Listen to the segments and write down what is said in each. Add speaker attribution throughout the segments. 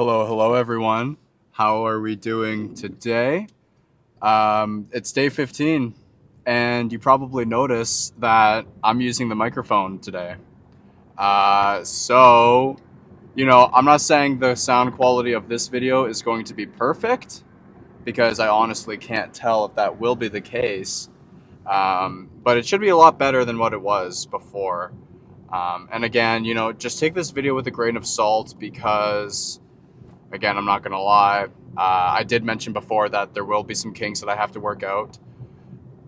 Speaker 1: Hello, everyone. How are we doing today? It's day 15, and you probably noticed that I'm using the microphone today. I'm not saying the sound quality of this video is going to be perfect, because I honestly can't tell if that will be the case. But it should be a lot better than what it was before. And again, just take this video with a grain of salt because again, I'm not going to lie. I did mention before that there will be some kinks that I have to work out.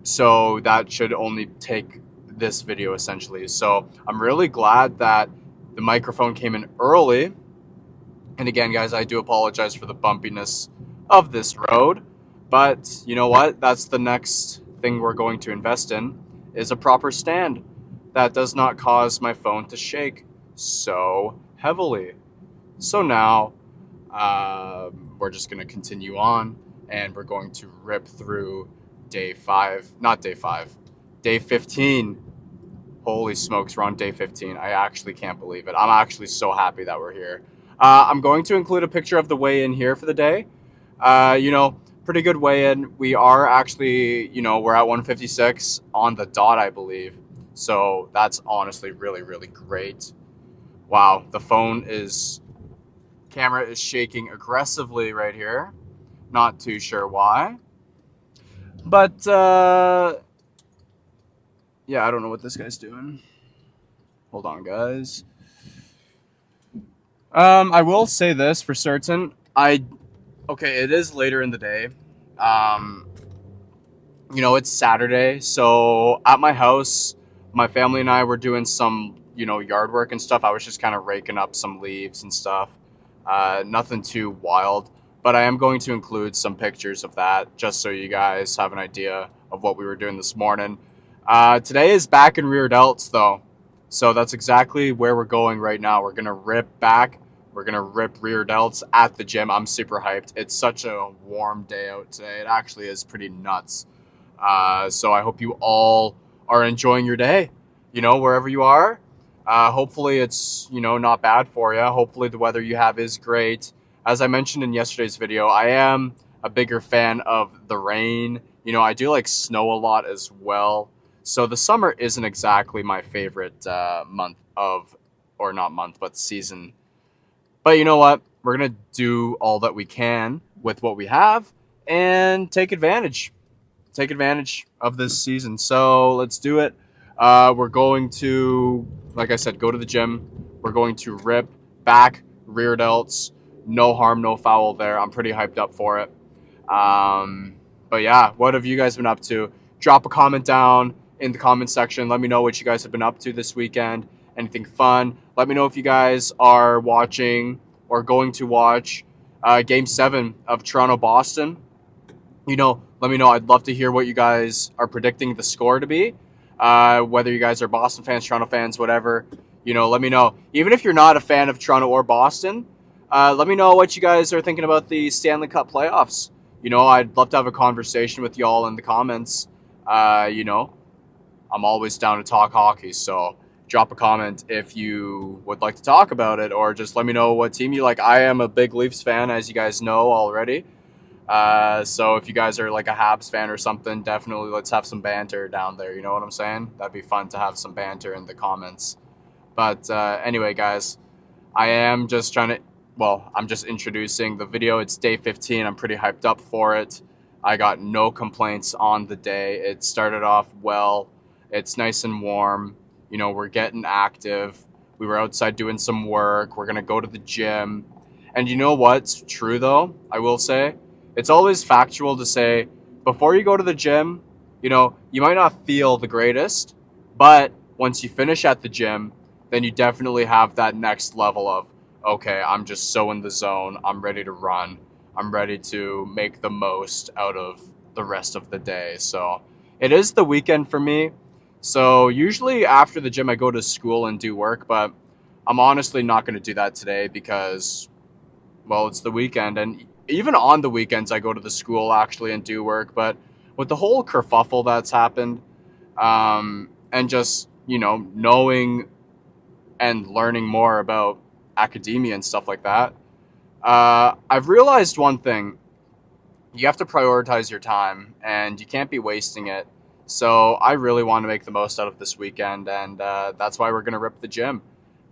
Speaker 1: So that should only take this video essentially. So I'm really glad that the microphone came in early. And again, guys, I do apologize for the bumpiness of this road. But you know what? That's the next thing we're going to invest in is a proper stand that does not cause my phone to shake so heavily. So now we're just going to continue on and we're going to rip through day 15. Holy smokes, we're on day 15. I actually can't believe it. I'm actually so happy that we're here. I'm going to include a picture of the weigh-in here for the day. Pretty good weigh-in. We are actually, we're at 156 on the dot, I believe. So that's honestly really, really great. Wow, the camera is shaking aggressively right here. Not too sure why. But, yeah, I don't know what this guy's doing. Hold on, guys. I will say this for certain. Okay, it is later in the day. Um, it's Saturday, so at my house, my family and I were doing some, yard work and stuff. I was just kind of raking up some leaves and stuff. Nothing too wild, but I am going to include some pictures of that just so you guys have an idea of what we were doing this morning. Today is back and rear delts, though. So that's exactly where we're going right now. We're going to rip back. We're going to rip rear delts at the gym. I'm super hyped. It's such a warm day out today. It actually is pretty nuts. So I hope you all are enjoying your day, wherever you are. Hopefully it's, not bad for you. Hopefully the weather you have is great. As I mentioned in yesterday's video, I am a bigger fan of the rain. I do like snow a lot as well. So the summer isn't exactly my favorite season. But you know what? We're going to do all that we can with what we have and take advantage of this season. So let's do it. We're going to, like I said, go to the gym. We're going to rip back rear delts. No harm, no foul there. I'm pretty hyped up for it. But yeah, what have you guys been up to? Drop a comment down in the comment section. Let me know what you guys have been up to this weekend. Anything fun. Let me know if you guys are watching or going to watch Game 7 of Toronto-Boston. Let me know. I'd love to hear what you guys are predicting the score to be. Whether you guys are Boston fans, Toronto fans, whatever. Let me know. Even if you're not a fan of Toronto or Boston, let me know what you guys are thinking about the Stanley Cup playoffs. I'd love to have a conversation with y'all in the comments. I'm always down to talk hockey, so drop a comment if you would like to talk about it, or just let me know what team you like. I am a big Leafs fan, as you guys know already. So if you guys are like a Habs fan or something, definitely let's have some banter down there. You know what I'm saying? That'd be fun to have some banter in the comments. But anyway, guys, I'm just introducing the video. It's day 15. I'm pretty hyped up for it. I got no complaints on the day. It started off well. It's nice and warm. We're getting active. We were outside doing some work. We're going to go to the gym. And you know what's true, though? I will say, it's always factual to say, before you go to the gym, you might not feel the greatest, but once you finish at the gym, then you definitely have that next level of, okay, I'm just so in the zone. I'm ready to run. I'm ready to make the most out of the rest of the day. So it is the weekend for me. So usually after the gym, I go to school and do work, but I'm honestly not going to do that today because, well, it's the weekend. And even on the weekends, I go to the school actually and do work. But with the whole kerfuffle that's happened, and just, knowing and learning more about academia and stuff like that, I've realized one thing. You have to prioritize your time, and you can't be wasting it. So I really want to make the most out of this weekend, and that's why we're going to rip the gym,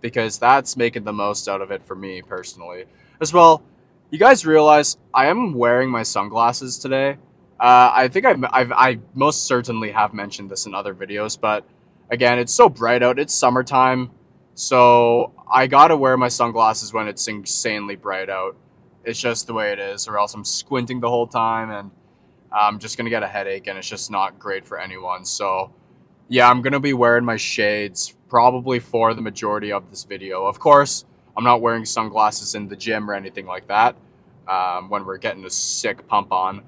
Speaker 1: because that's making the most out of it for me personally. As well, you guys realize I am wearing my sunglasses today. I think I most certainly have mentioned this in other videos, but again, it's so bright out. It's summertime, so I gotta wear my sunglasses when it's insanely bright out. It's just the way it is, or else I'm squinting the whole time and I'm just gonna get a headache, and it's just not great for anyone. So yeah, I'm gonna be wearing my shades probably for the majority of this video. Of course, I'm not wearing sunglasses in the gym or anything like that when we're getting a sick pump on.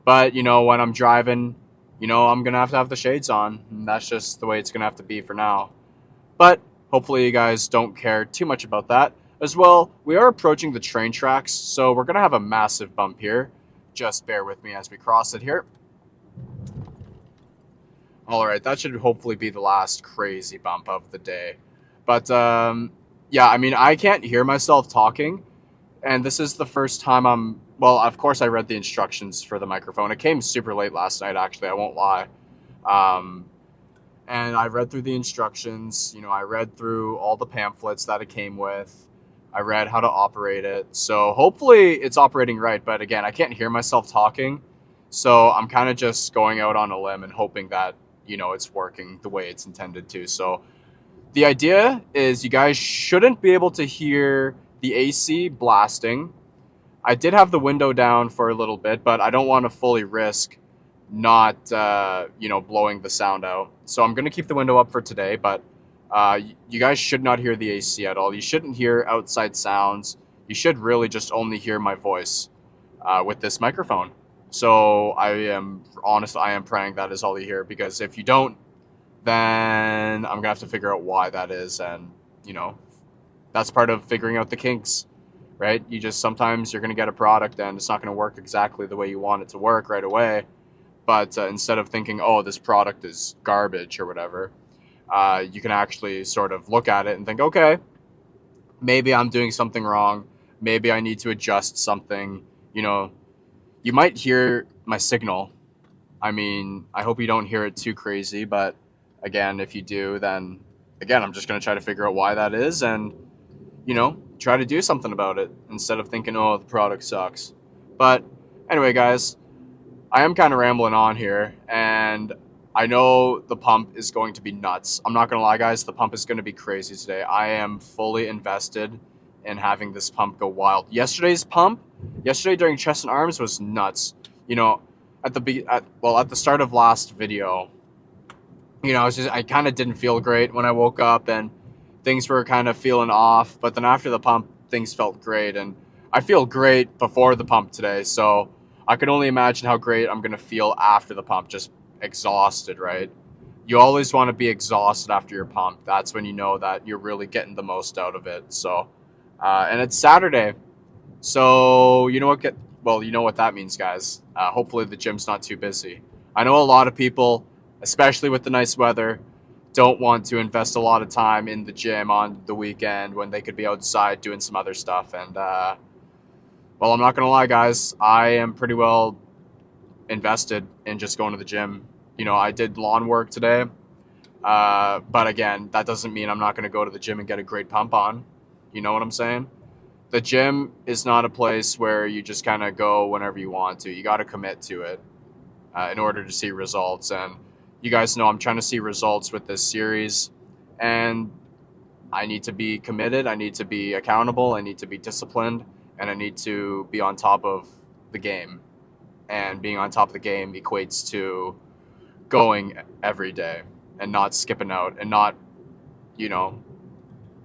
Speaker 1: But when I'm driving, I'm gonna have to have the shades on, and that's just the way it's gonna have to be for now. But hopefully you guys don't care too much about that. As well, we are approaching the train tracks, so we're going to have a massive bump here. Just bear with me as we cross it here. All right, that should hopefully be the last crazy bump of the day. But yeah, I mean, I can't hear myself talking, and this is the first time well, of course I read the instructions for the microphone. It came super late last night, actually, I won't lie. Um, and I read through the instructions. I read through all the pamphlets that it came with. I read how to operate it. So hopefully it's operating right. But again, I can't hear myself talking. So I'm kind of just going out on a limb and hoping that, it's working the way it's intended to. So the idea is you guys shouldn't be able to hear the AC blasting. I did have the window down for a little bit, but I don't want to fully risk not, blowing the sound out. So I'm going to keep the window up for today, but you guys should not hear the AC at all. You shouldn't hear outside sounds. You should really just only hear my voice with this microphone. So I am praying that is all you hear, because if you don't, then I'm going to have to figure out why that is. And, that's part of figuring out the kinks, right? Sometimes you're going to get a product and it's not going to work exactly the way you want it to work right away. But instead of thinking, oh, this product is garbage or whatever, you can actually sort of look at it and think, okay, maybe I'm doing something wrong. Maybe I need to adjust something. You might hear my signal. I mean, I hope you don't hear it too crazy. But again, if you do, then again, I'm just going to try to figure out why that is and, try to do something about it instead of thinking, oh, the product sucks. But anyway, guys, I am kind of rambling on here, and I know the pump is going to be nuts. I'm not going to lie, guys. The pump is going to be crazy today. I am fully invested in having this pump go wild. Yesterday during chest and arms was nuts. At the start of last video, I kind of didn't feel great when I woke up, and things were kind of feeling off. But then after the pump, things felt great, and I feel great before the pump today. So I can only imagine how great I'm going to feel after the pump, just exhausted, right? You always want to be exhausted after your pump. That's when you know that you're really getting the most out of it. So, and it's Saturday. So, you know what that means, guys. Hopefully the gym's not too busy. I know a lot of people, especially with the nice weather, don't want to invest a lot of time in the gym on the weekend when they could be outside doing some other stuff. And, well, I'm not going to lie, guys. I am pretty well invested in just going to the gym. I did lawn work today. But again, that doesn't mean I'm not going to go to the gym and get a great pump on. You know what I'm saying? The gym is not a place where you just kind of go whenever you want to. You got to commit to it in order to see results. And you guys know I'm trying to see results with this series. And I need to be committed. I need to be accountable. I need to be disciplined. And I need to be on top of the game. And being on top of the game equates to going every day and not skipping out and not,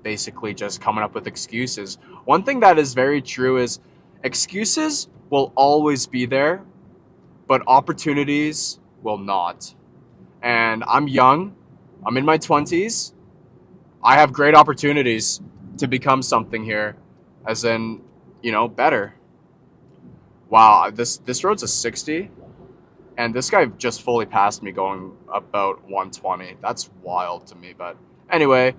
Speaker 1: basically just coming up with excuses. One thing that is very true is excuses will always be there, but opportunities will not. And I'm young. I'm in my 20s. I have great opportunities to become something here, as in, better. Wow, this road's a 60, and this guy just fully passed me going about 120. That's wild to me, but anyway,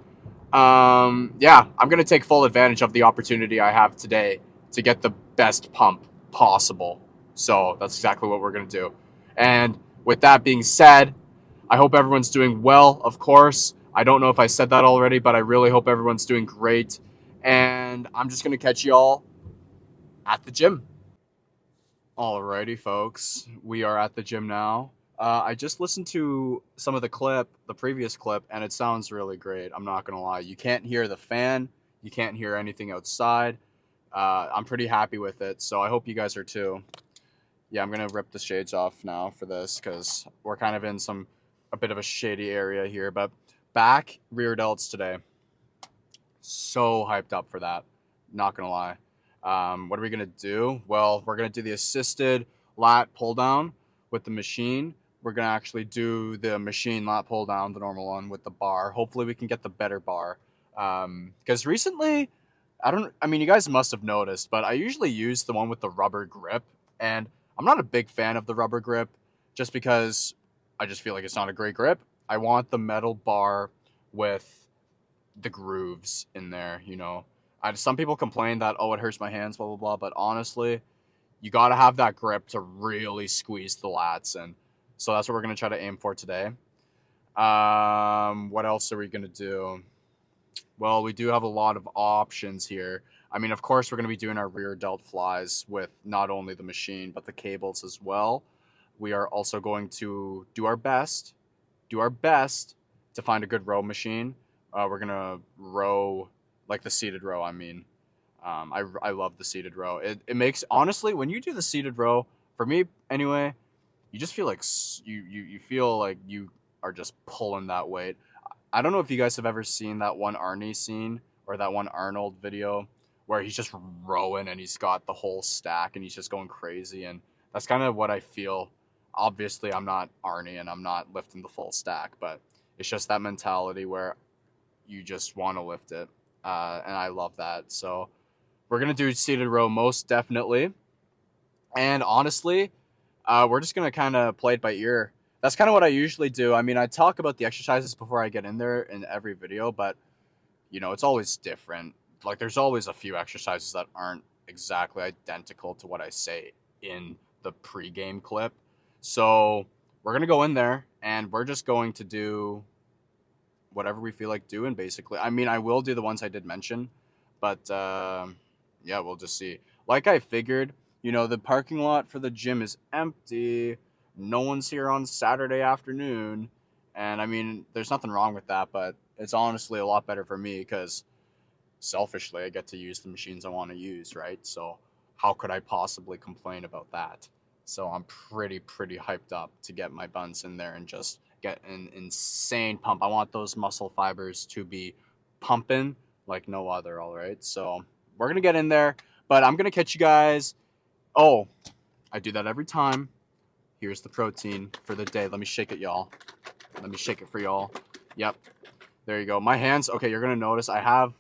Speaker 1: yeah, I'm going to take full advantage of the opportunity I have today to get the best pump possible. So that's exactly what we're going to do. And with that being said, I hope everyone's doing well, of course. I don't know if I said that already, but I really hope everyone's doing great. And I'm just going to catch you all at the gym. Alrighty, folks. We are at the gym now. I just listened to some of the previous clip, and it sounds really great. I'm not going to lie. You can't hear the fan. You can't hear anything outside. I'm pretty happy with it, so I hope you guys are too. Yeah, I'm going to rip the shades off now for this because we're kind of in a bit of a shady area here. But back rear delts today. So hyped up for that. Not going to lie. What are we going to do? Well, we're going to do the assisted lat pull down with the machine. We're going to actually do the machine lat pull down, the normal one with the bar. Hopefully we can get the better bar. Because recently, you guys must have noticed, but I usually use the one with the rubber grip. And I'm not a big fan of the rubber grip just because I just feel like it's not a great grip. I want the metal bar with the grooves in there, you know. Some people complain that, oh, it hurts my hands, blah, blah, blah. But honestly, you got to have that grip to really squeeze the lats. And so that's what we're going to try to aim for today. What else are we going to do? Well, we do have a lot of options here. I mean, of course, we're going to be doing our rear delt flies with not only the machine, but the cables as well. We are also going to do our best to find a good row machine. We're going to row, like the seated row, I mean. I love the seated row. It makes, honestly, when you do the seated row, for me anyway, you just feel like you feel like you are just pulling that weight. I don't know if you guys have ever seen that one Arnie scene or that one Arnold video where he's just rowing and he's got the whole stack and he's just going crazy. And that's kind of what I feel. Obviously, I'm not Arnie and I'm not lifting the full stack, but it's just that mentality where you just want to lift it. And I love that. So we're going to do seated row most definitely. And honestly, we're just going to kind of play it by ear. That's kind of what I usually do. I mean, I talk about the exercises before I get in there in every video, but, you know, it's always different. Like, there's always a few exercises that aren't exactly identical to what I say in the pregame clip. So we're going to go in there, and we're just going to do whatever we feel like doing, basically. I mean, I will do the ones I did mention, but, yeah, we'll just see. Like I figured, you know, the parking lot for the gym is empty. No one's here on Saturday afternoon. And I mean, there's nothing wrong with that, but it's honestly a lot better for me because selfishly, I get to use the machines I want to use, right? So how could I possibly complain about that? So I'm pretty hyped up to get my buns in there and just get an insane pump. I want those muscle fibers to be pumping like no other, all right? So we're going to get in there, but I'm going to catch you guys. Oh, I do that every time. Here's the protein for the day. Let me shake it, y'all. Let me shake it for y'all. Yep. There you go. My hands, okay, you're going to notice I have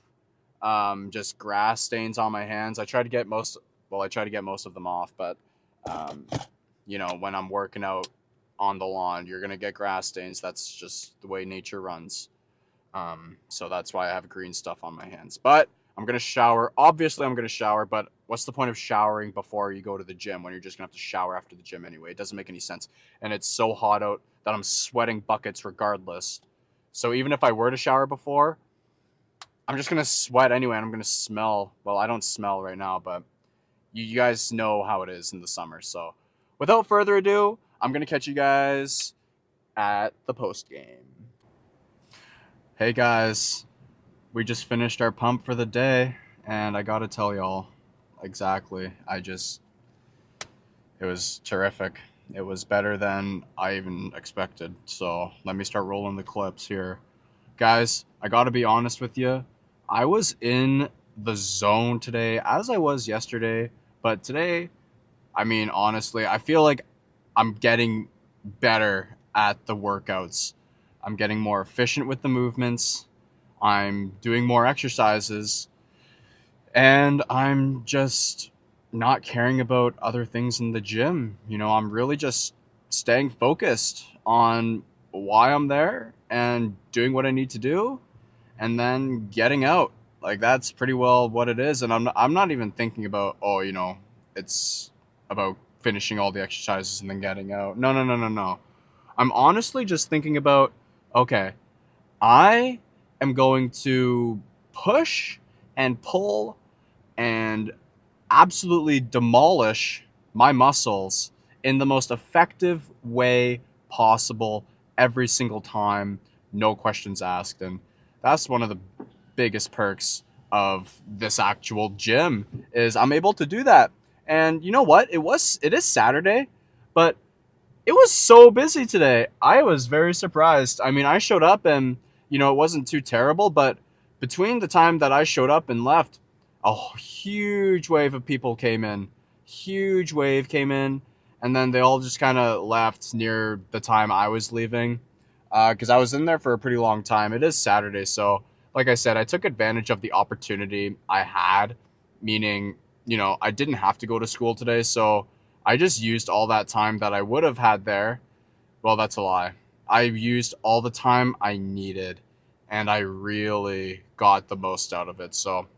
Speaker 1: just grass stains on my hands. I try to get most of them off, but, you know, when I'm working out on the lawn, you're going to get grass stains. That's just the way nature runs. So that's why I have green stuff on my hands. But I'm going to shower. Obviously, I'm going to shower, but what's the point of showering before you go to the gym when you're just going to have to shower after the gym anyway? It doesn't make any sense. And it's so hot out that I'm sweating buckets regardless. So even if I were to shower before, I'm just going to sweat anyway, and I'm going to smell. Well, I don't smell right now, but you guys know how it is in the summer. So without further ado, I'm going to catch you guys at the post game. Hey, guys. We just finished our pump for the day, and I gotta tell y'all, exactly, it was terrific. It was better than I even expected. So let me start rolling the clips here. Guys, I gotta be honest with you. I was in the zone today, as I was yesterday, but today, I mean, honestly, I feel like I'm getting better at the workouts. I'm getting more efficient with the movements. I'm doing more exercises, and I'm just not caring about other things in the gym. You know, I'm really just staying focused on why I'm there and doing what I need to do and then getting out. Like that's pretty well what it is. And I'm not even thinking about, oh, it's about finishing all the exercises and then getting out. No, no, no, no, no. I'm honestly just thinking about, okay, I am going to push and pull and absolutely demolish my muscles in the most effective way possible every single time, no questions asked. And that's one of the biggest perks of this actual gym is I'm able to do that. And you know what? It is Saturday, but it was so busy today. I was very surprised. I mean, I showed up and, it wasn't too terrible, but between the time that I showed up and left, a huge wave of people came in. Huge wave came in, and then they all just kind of left near the time I was leaving because I was in there for a pretty long time. It is Saturday, so like I said, I took advantage of the opportunity I had, meaning, I didn't have to go to school today, so I just used all that time that I would have had there. Well, that's a lie. I used all the time I needed, and I really got the most out of it. So,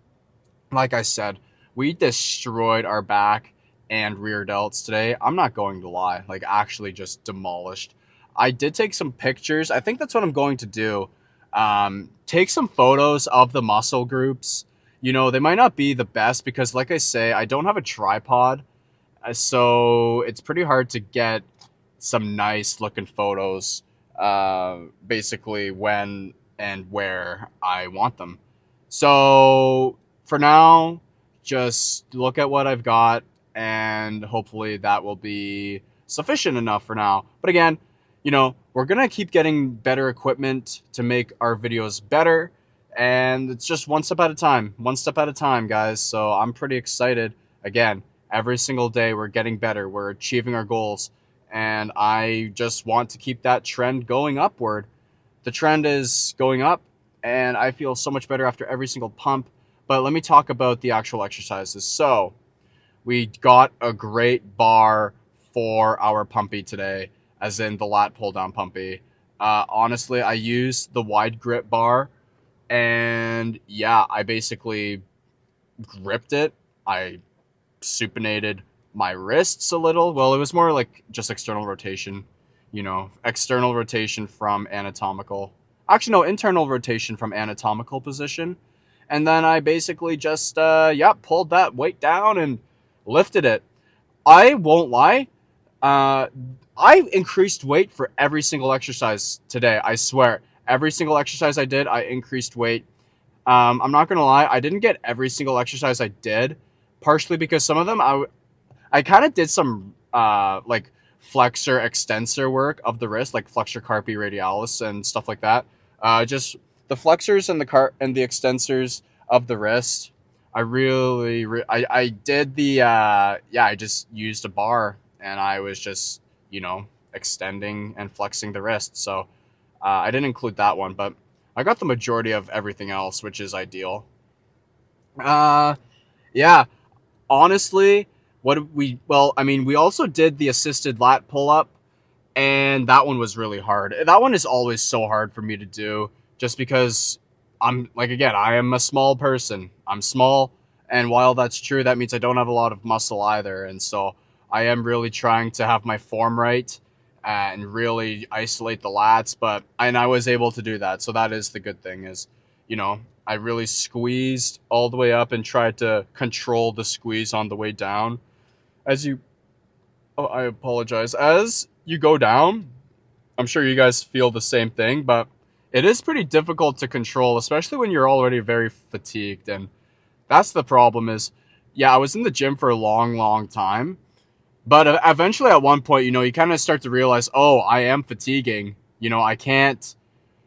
Speaker 1: like I said, we destroyed our back and rear delts today. I'm not going to lie, like actually just demolished. I did take some pictures. I think that's what I'm going to do. Take some photos of the muscle groups. They might not be the best because, like I say, I don't have a tripod. So it's pretty hard to get some nice looking photos, basically when and where I want them. So for now, just look at what I've got, and hopefully that will be sufficient enough for now. But again, we're going to keep getting better equipment to make our videos better. And it's just one step at a time, guys. So I'm pretty excited. Again, every single day we're getting better. We're achieving our goals. And I just want to keep that trend going upward. The trend is going up, and I feel so much better after every single pump. But let me talk about the actual exercises. So we got a great bar for our pumpy today, as in the lat pull down pumpy. Honestly, I used the wide grip bar, and yeah, I basically gripped it. I supinated my wrists a little. Well, it was more like just external rotation, external rotation from anatomical. Actually, no, internal rotation from anatomical position. And then I basically just, pulled that weight down and lifted it. I won't lie. I increased weight for every single exercise today. I swear. Every single exercise I did, I increased weight. I'm not going to lie. I didn't get every single exercise I did, partially because some of them I kind of did some like flexor extensor work of the wrist, like flexor carpi radialis and stuff like that. Just the flexors and the extensors of the wrist. I really I did the I just used a bar and I was just extending and flexing the wrist. So I didn't include that one, but I got the majority of everything else, which is ideal. Yeah, honestly, we also did the assisted lat pull up, and that one was really hard. That one is always so hard for me to do, just because I'm like, again, I am a small person. I'm small, and while that's true, that means I don't have a lot of muscle either, and so I am really trying to have my form right and really isolate the lats, and I was able to do that. So that is the good thing is, I really squeezed all the way up and tried to control the squeeze on the way down. I apologize. As you go down, I'm sure you guys feel the same thing, but it is pretty difficult to control, especially when you're already very fatigued. And that's the problem is, yeah, I was in the gym for a long, long time. But eventually at one point, you kind of start to realize, oh, I am fatiguing. I can't,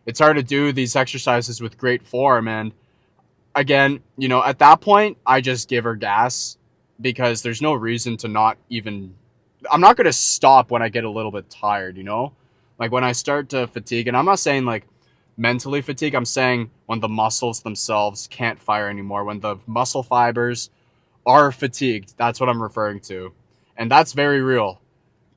Speaker 1: it's hard to do these exercises with great form. And again, at that point, I just give her gas because there's no reason to not even, I'm not going to stop when I get a little bit tired, Like when I start to fatigue, and I'm not saying like mentally fatigue, I'm saying when the muscles themselves can't fire anymore, when the muscle fibers are fatigued, that's what I'm referring to. And that's very real.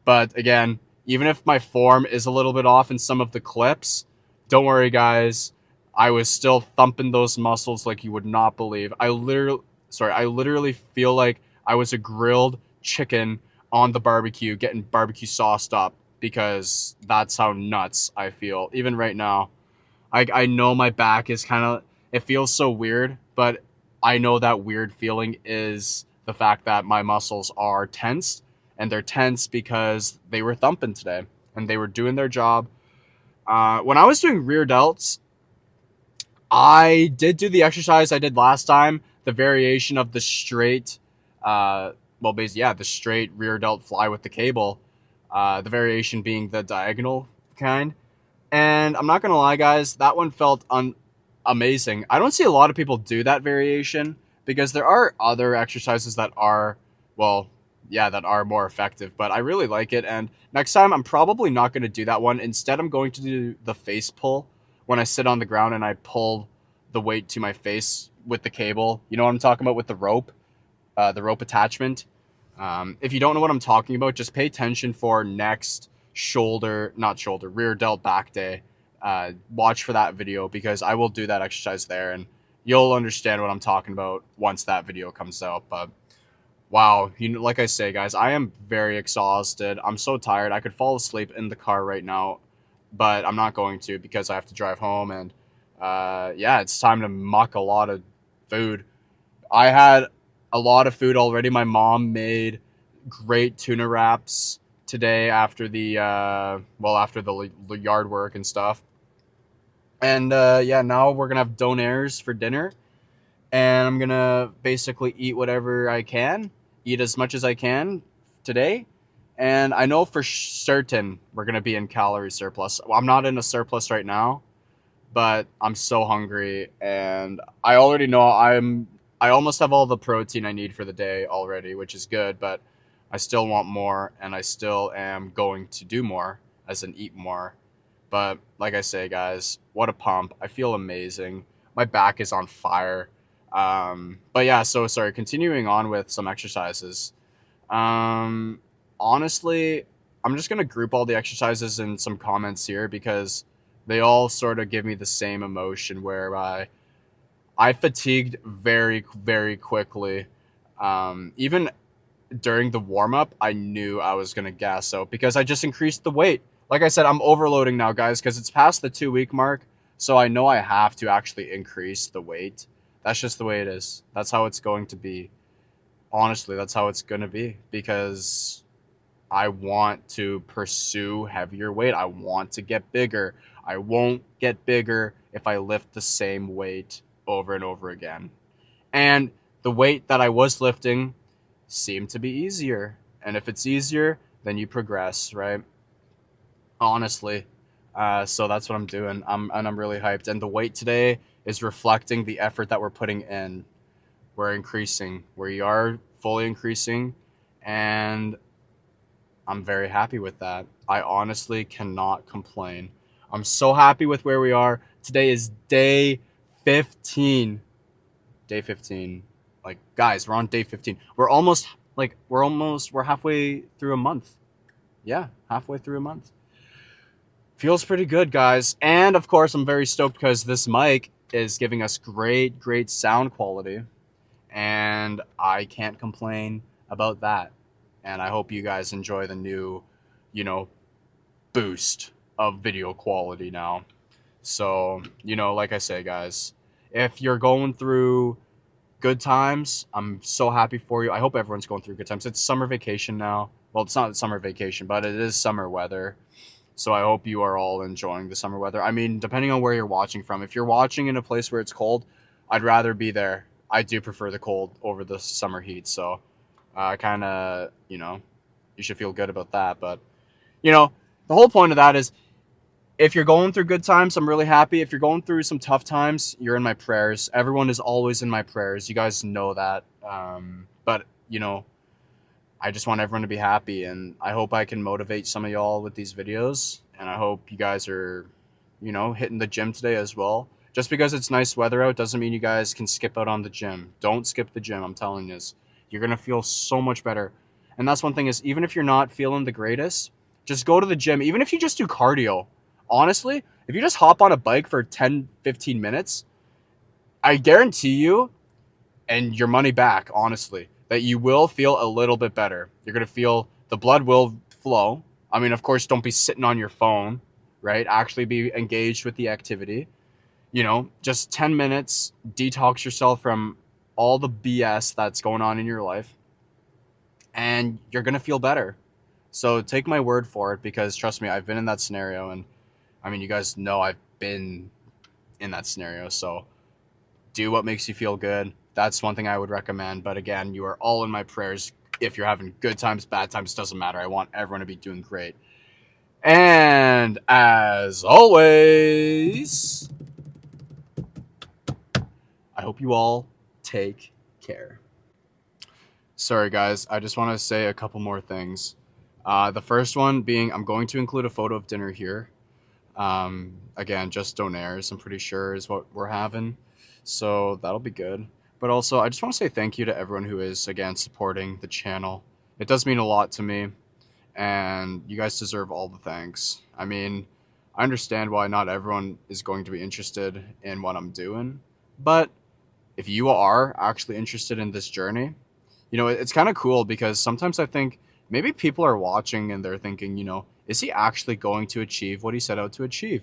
Speaker 1: But again, even if my form is a little bit off in some of the clips, don't worry, guys. I was still thumping those muscles like you would not believe. I literally feel like I was a grilled chicken on the barbecue getting barbecue sauced up because that's how nuts I feel. Even right now, I know my back is kind of, it feels so weird, but I know that weird feeling is the fact that my muscles are tensed, and they're tense because they were thumping today and they were doing their job. When I was doing rear delts, I did do the exercise I did last time, the variation of the straight, basically, yeah, the straight rear delt fly with the cable, the variation being the diagonal kind. And I'm not gonna lie, guys, that one felt amazing. I don't see a lot of people do that variation because there are other exercises that are, well, yeah, that are more effective. But I really like it, and next time I'm probably not gonna do that one. Instead, I'm going to do the face pull when I sit on the ground and I pull the weight to my face with the cable. You know what I'm talking about with the rope attachment. If you don't know what I'm talking about, just pay attention for next rear delt back day. Watch for that video because I will do that exercise there, and you'll understand what I'm talking about once that video comes out. But wow, like I say, guys, I am very exhausted. I'm so tired. I could fall asleep in the car right now, but I'm not going to because I have to drive home. And yeah, it's time to muck a lot of food. I had a lot of food already. My mom made great tuna wraps today after the yard work and stuff. And yeah, now we're gonna have donaires for dinner, and I'm gonna basically eat whatever I can, eat as much as I can today. And I know for certain we're gonna be in calorie surplus. Well, I'm not in a surplus right now, but I'm so hungry, and I already know I almost have all the protein I need for the day already, which is good, but I still want more, and I still am going to do more, as in eat more. But like I say, guys, what a pump. I feel amazing. My back is on fire. But yeah, so sorry, continuing on with some exercises. Um, Honestly, I'm just going to group all the exercises in some comments here because they all sort of give me the same emotion whereby I fatigued very, very quickly. Even during the warm up, I knew I was going to gas out because I just increased the weight. Like I said, I'm overloading now, guys, because it's past the 2 week mark. So I know I have to actually increase the weight. That's just the way it is. That's how it's going to be. Honestly, that's how it's going to be because I want to pursue heavier weight. I want to get bigger. I won't get bigger if I lift the same weight over and over again. And the weight that I was lifting seemed to be easier. And if it's easier, then you progress, right? Honestly. So that's what I'm doing. I'm really hyped. And the weight today is reflecting the effort that we're putting in. We're increasing. We are fully increasing. And I'm very happy with that. I honestly cannot complain. I'm so happy with where we are. Today is day 15. Day 15. Like, guys, we're on day 15. We're halfway through a month. Yeah, halfway through a month. Feels pretty good, guys. And of course, I'm very stoked because this mic is giving us great, great sound quality. And I can't complain about that. And I hope you guys enjoy the new, you know, boost of video quality now. So, like I say, guys, if you're going through good times, I'm so happy for you. I hope everyone's going through good times. It's summer vacation now. Well, it's not summer vacation, but it is summer weather. So I hope you are all enjoying the summer weather. I mean, depending on where you're watching from. If you're watching in a place where it's cold, I'd rather be there. I do prefer the cold over the summer heat. So kind of, you should feel good about that. But, the whole point of that is if you're going through good times, I'm really happy. If you're going through some tough times, you're in my prayers. Everyone is always in my prayers. You guys know that. But, I just want everyone to be happy, and I hope I can motivate some of y'all with these videos, and I hope you guys are, hitting the gym today as well. Just because it's nice weather out doesn't mean you guys can skip out on the gym. Don't skip the gym, I'm telling you. You're going to feel so much better. And that's one thing is, even if you're not feeling the greatest, just go to the gym. Even if you just do cardio, honestly, if you just hop on a bike for 10, 15 minutes, I guarantee you, and your money back, honestly, that you will feel a little bit better. You're going to feel the blood will flow. I mean, of course, don't be sitting on your phone, right? Actually be engaged with the activity. Just 10 minutes, detox yourself from all the BS that's going on in your life, and you're going to feel better. So take my word for it, because trust me, I've been in that scenario. And I mean, you guys know I've been in that scenario. So do what makes you feel good. That's one thing I would recommend. But again, you are all in my prayers. If you're having good times, bad times, doesn't matter. I want everyone to be doing great. And as always, I hope you all take care. Sorry, guys. I just want to say a couple more things. The first one being, I'm going to include a photo of dinner here. Again, just donaires, I'm pretty sure, is what we're having. So that'll be good. But also, I just want to say thank you to everyone who is, again, supporting the channel. It does mean a lot to me, and you guys deserve all the thanks. I mean, I understand why not everyone is going to be interested in what I'm doing, but if you are actually interested in this journey, it's kind of cool, because sometimes I think maybe people are watching and they're thinking, is he actually going to achieve what he set out to achieve?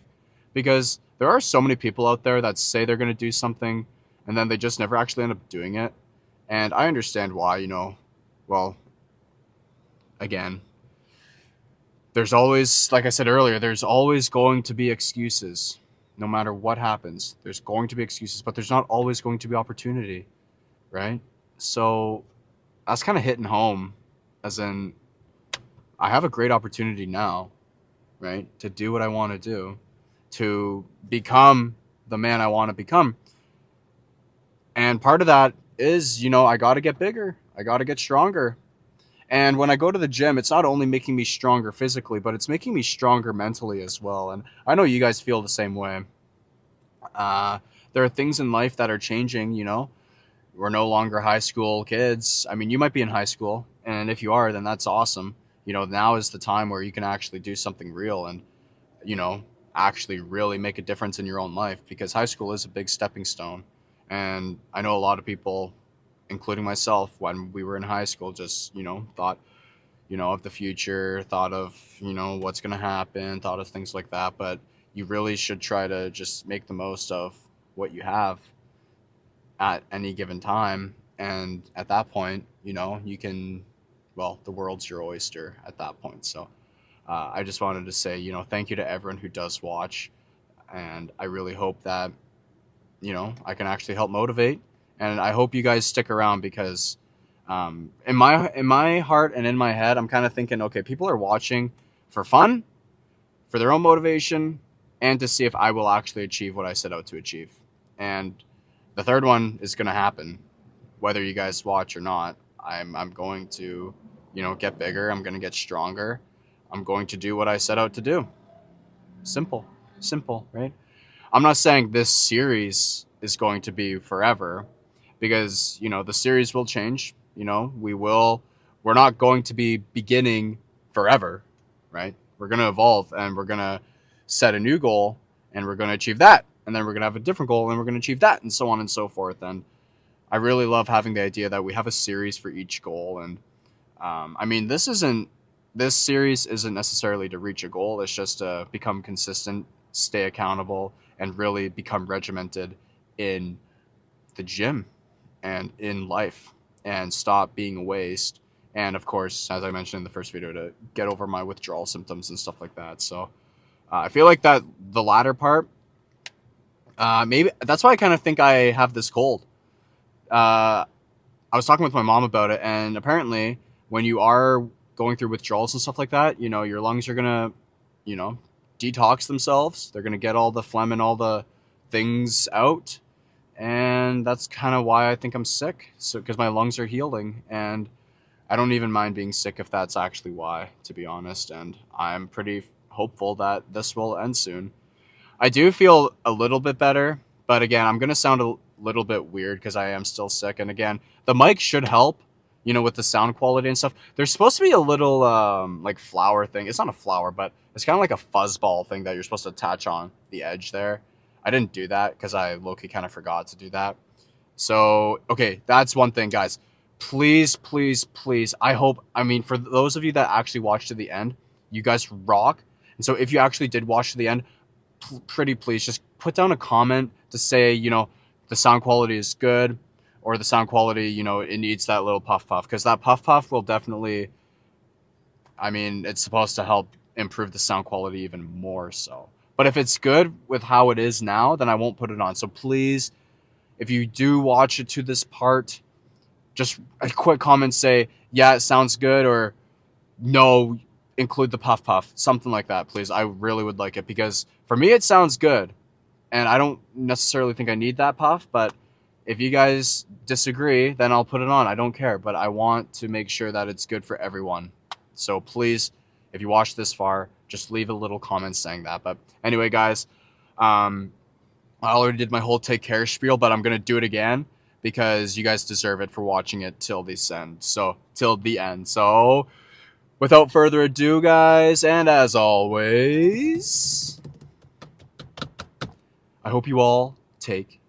Speaker 1: Because there are so many people out there that say they're going to do something and then they just never actually end up doing it. And I understand why, well, again, there's always, like I said earlier, there's always going to be excuses. No matter what happens, there's going to be excuses, but there's not always going to be opportunity, right? So that's kind of hitting home, as in, I have a great opportunity now, right, to do what I want to do, to become the man I want to become. And part of that is, I got to get bigger. I got to get stronger. And when I go to the gym, it's not only making me stronger physically, but it's making me stronger mentally as well. And I know you guys feel the same way. There are things in life that are changing, We're no longer high school kids. I mean, you might be in high school, and if you are, then that's awesome. Now is the time where you can actually do something real and, actually really make a difference in your own life, because high school is a big stepping stone. And I know a lot of people, including myself, when we were in high school, just, thought, of the future, thought of, what's going to happen, thought of things like that. But you really should try to just make the most of what you have at any given time. And at that point, you can, well, the world's your oyster at that point. So I just wanted to say, thank you to everyone who does watch. And I really hope that, I can actually help motivate. And I hope you guys stick around, because in my heart and in my head, I'm kind of thinking, okay, people are watching for fun, for their own motivation, and to see if I will actually achieve what I set out to achieve. And the third one is going to happen, whether you guys watch or not. I'm going to, get bigger. I'm going to get stronger. I'm going to do what I set out to do. Simple, right? I'm not saying this series is going to be forever, because, the series will change. We're not going to be beginning forever, right? We're going to evolve, and we're going to set a new goal, and we're going to achieve that. And then we're going to have a different goal, and we're going to achieve that, and so on and so forth. And I really love having the idea that we have a series for each goal. And I mean, this series isn't necessarily to reach a goal. It's just to become consistent, stay accountable, and really become regimented in the gym and in life, and stop being a waste. And of course, as I mentioned in the first video, to get over my withdrawal symptoms and stuff like that. So I feel like that the latter part, maybe that's why I kind of think I have this cold. I was talking with my mom about it, and apparently when you are going through withdrawals and stuff like that, your lungs are gonna, detox themselves. They're gonna get all the phlegm and all the things out, and that's kind of why I think I'm sick. So because my lungs are healing, and I don't even mind being sick if that's actually why, to be honest. And I'm pretty hopeful that this will end soon. I do feel a little bit better, but again, I'm gonna sound a little bit weird because I am still sick. And again, the mic should help. you know, with the sound quality and stuff. There's supposed to be a little like flower thing. It's not a flower, but it's kind of like a fuzzball thing that you're supposed to attach on the edge there. I didn't do that because I low-key kind of forgot to do that. So, okay, that's one thing, guys. Please, please, please. I mean, for those of you that actually watched to the end, you guys rock. And so if you actually did watch to the end, pretty please just put down a comment to say, you know, the sound quality is good, or the sound quality, you know, it needs that little puff puff, because that puff puff will definitely, I mean, it's supposed to help improve the sound quality even more so. But if it's good with how it is now, then I won't put it on. So please, if you do watch it to this part, just a quick comment, say, yeah, it sounds good, or no, include the puff puff, something like that, please. I really would like it, because for me, it sounds good. And I don't necessarily think I need that puff, but if you guys disagree, then I'll put it on. I don't care, but I want to make sure that it's good for everyone. So please, if you watched this far, just leave a little comment saying that. But anyway, guys, I already did my whole take care spiel, but I'm going to do it again because you guys deserve it for watching it till the end. So without further ado, guys, and as always, I hope you all take